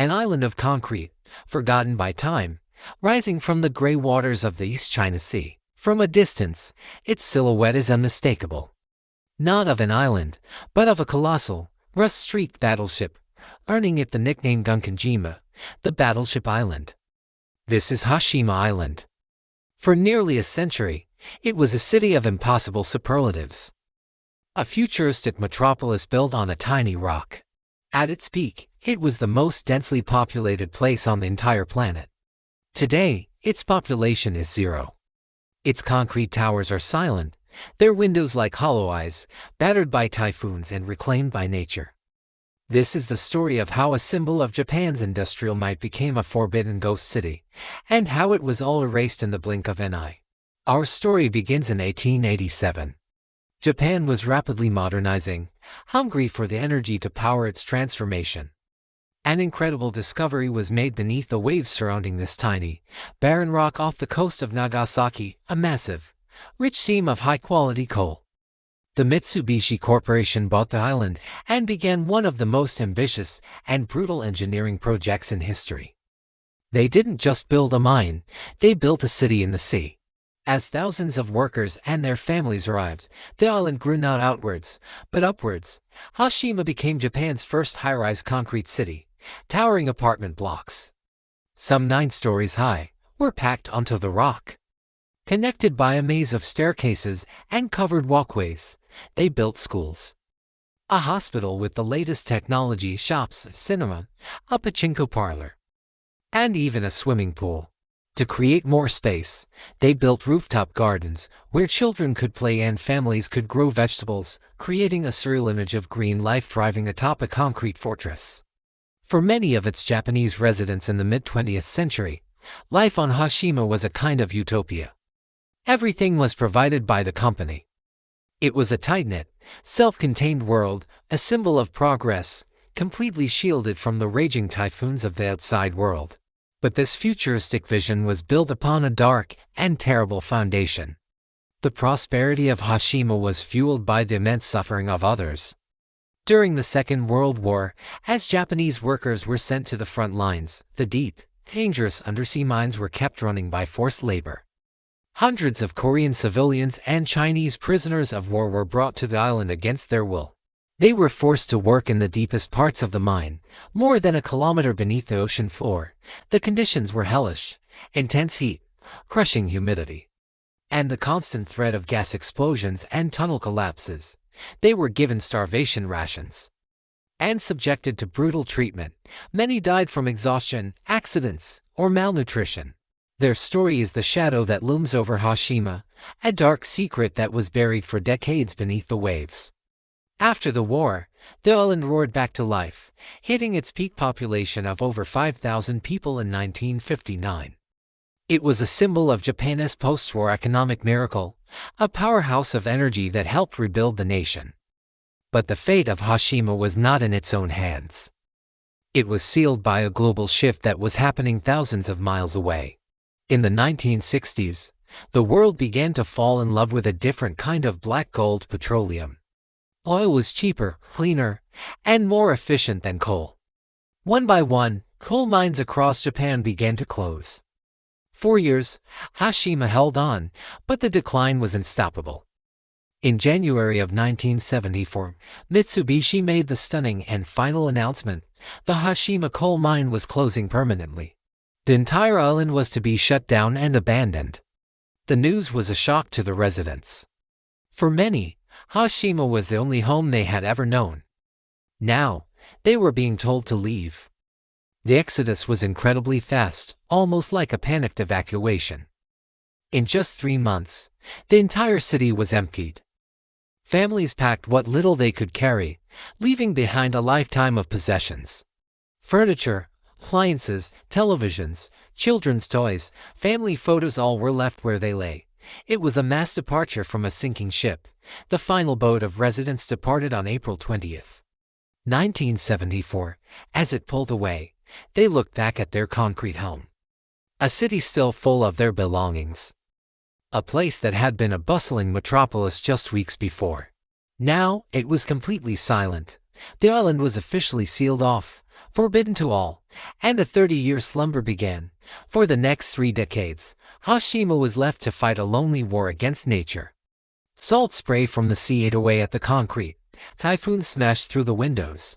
An island of concrete, forgotten by time, rising from the gray waters of the East China Sea. From a distance, its silhouette is unmistakable. Not of an island, but of a colossal, rust-streaked battleship, earning it the nickname Gunkanjima, the battleship island. This is Hashima Island. For nearly a century, it was a city of impossible superlatives. A futuristic metropolis built on a tiny rock. At its peak, it was the most densely populated place on the entire planet. Today, its population is zero. Its concrete towers are silent, their windows like hollow eyes, battered by typhoons and reclaimed by nature. This is the story of how a symbol of Japan's industrial might became a forbidden ghost city, and how it was all erased in the blink of an eye. Our story begins in 1887. Japan was rapidly modernizing, hungry for the energy to power its transformation. An incredible discovery was made beneath the waves surrounding this tiny, barren rock off the coast of Nagasaki, a massive, rich seam of high-quality coal. The Mitsubishi Corporation bought the island and began one of the most ambitious and brutal engineering projects in history. They didn't just build a mine, they built a city in the sea. As thousands of workers and their families arrived, the island grew not outwards, but upwards. Hashima became Japan's first high-rise concrete city, towering apartment blocks, some 9 stories high, were packed onto the rock. Connected by a maze of staircases and covered walkways, they built schools, a hospital with the latest technology, shops, cinema, a pachinko parlor, and even a swimming pool. To create more space, they built rooftop gardens where children could play and families could grow vegetables, creating a surreal image of green life thriving atop a concrete fortress. For many of its Japanese residents in the mid-20th century, life on Hashima was a kind of utopia. Everything was provided by the company. It was a tight-knit, self-contained world, a symbol of progress, completely shielded from the raging typhoons of the outside world. But this futuristic vision was built upon a dark and terrible foundation. The prosperity of Hashima was fueled by the immense suffering of others. During the Second World War, as Japanese workers were sent to the front lines, the deep, dangerous undersea mines were kept running by forced labor. Hundreds of Korean civilians and Chinese prisoners of war were brought to the island against their will. They were forced to work in the deepest parts of the mine, more than a kilometer beneath the ocean floor. The conditions were hellish: intense heat, crushing humidity, and the constant threat of gas explosions and tunnel collapses. They were given starvation rations and subjected to brutal treatment. Many died from exhaustion, accidents, or malnutrition. Their story is the shadow that looms over Hashima, a dark secret that was buried for decades beneath the waves. After the war, the island roared back to life, hitting its peak population of over 5,000 people in 1959. It was a symbol of Japan's post-war economic miracle, a powerhouse of energy that helped rebuild the nation. But the fate of Hashima was not in its own hands. It was sealed by a global shift that was happening thousands of miles away. In the 1960s, the world began to fall in love with a different kind of black gold petroleum. Oil was cheaper, cleaner, and more efficient than coal. One by one, coal mines across Japan began to close. For years, Hashima held on, but the decline was unstoppable. In January of 1974, Mitsubishi made the stunning and final announcement: the Hashima coal mine was closing permanently. The entire island was to be shut down and abandoned. The news was a shock to the residents. For many, Hashima was the only home they had ever known. Now, they were being told to leave. The exodus was incredibly fast, almost like a panicked evacuation. In just 3 months, the entire city was emptied. Families packed what little they could carry, leaving behind a lifetime of possessions. Furniture, appliances, televisions, children's toys, family photos, all were left where they lay. It was a mass departure from a sinking ship. The final boat of residents departed on April 20th, 1974. As it pulled away, they looked back at their concrete home. A city still full of their belongings. A place that had been a bustling metropolis just weeks before. Now, it was completely silent. The island was officially sealed off, forbidden to all, and a 30-year slumber began. For the next 3 decades, Hashima was left to fight a lonely war against nature. Salt spray from the sea ate away at the concrete. Typhoons smashed through the windows,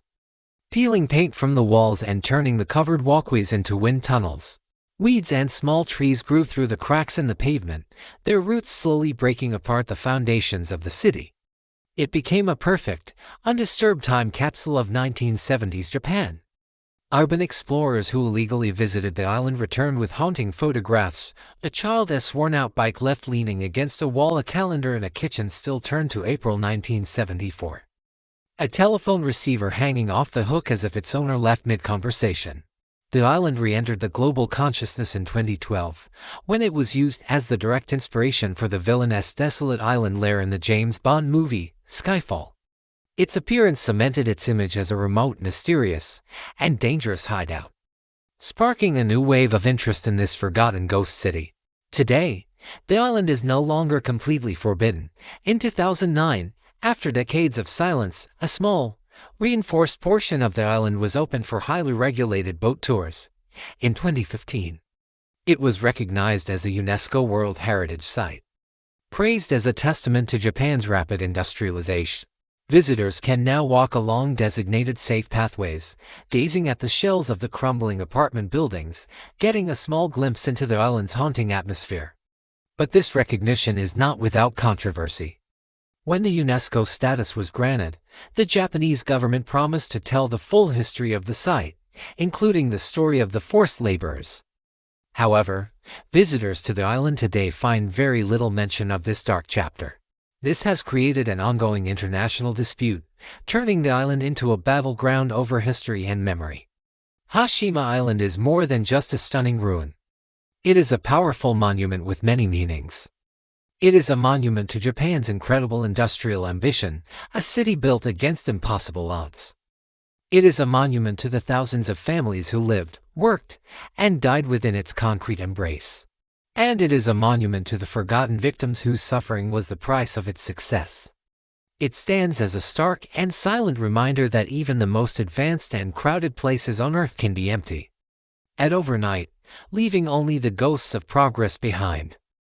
peeling paint from the walls and turning the covered walkways into wind tunnels. Weeds and small trees grew through the cracks in the pavement, their roots slowly breaking apart the foundations of the city. It became a perfect, undisturbed time capsule of 1970s Japan. Urban explorers who illegally visited the island returned with haunting photographs. A child's worn-out bike left leaning against a wall, a calendar in a kitchen still turned to April 1974. A telephone receiver hanging off the hook as if its owner left mid-conversation. The island re-entered the global consciousness in 2012, when it was used as the direct inspiration for the villainous desolate island lair in the James Bond movie, Skyfall. Its appearance cemented its image as a remote, mysterious, and dangerous hideout, sparking a new wave of interest in this forgotten ghost city. Today, the island is no longer completely forbidden. In 2009, after decades of silence, a small, reinforced portion of the island was open for highly regulated boat tours. In 2015, it was recognized as a UNESCO World Heritage Site. Praised as a testament to Japan's rapid industrialization, visitors can now walk along designated safe pathways, gazing at the shells of the crumbling apartment buildings, getting a small glimpse into the island's haunting atmosphere. But this recognition is not without controversy. When the UNESCO status was granted, the Japanese government promised to tell the full history of the site, including the story of the forced laborers. However, visitors to the island today find very little mention of this dark chapter. This has created an ongoing international dispute, turning the island into a battleground over history and memory. Hashima Island is more than just a stunning ruin. It is a powerful monument with many meanings. It is a monument to Japan's incredible industrial ambition, a city built against impossible odds. It is a monument to the thousands of families who lived, worked, and died within its concrete embrace. And it is a monument to the forgotten victims whose suffering was the price of its success. It stands as a stark and silent reminder that even the most advanced and crowded places on Earth can be empty, and overnight, leaving only the ghosts of progress behind.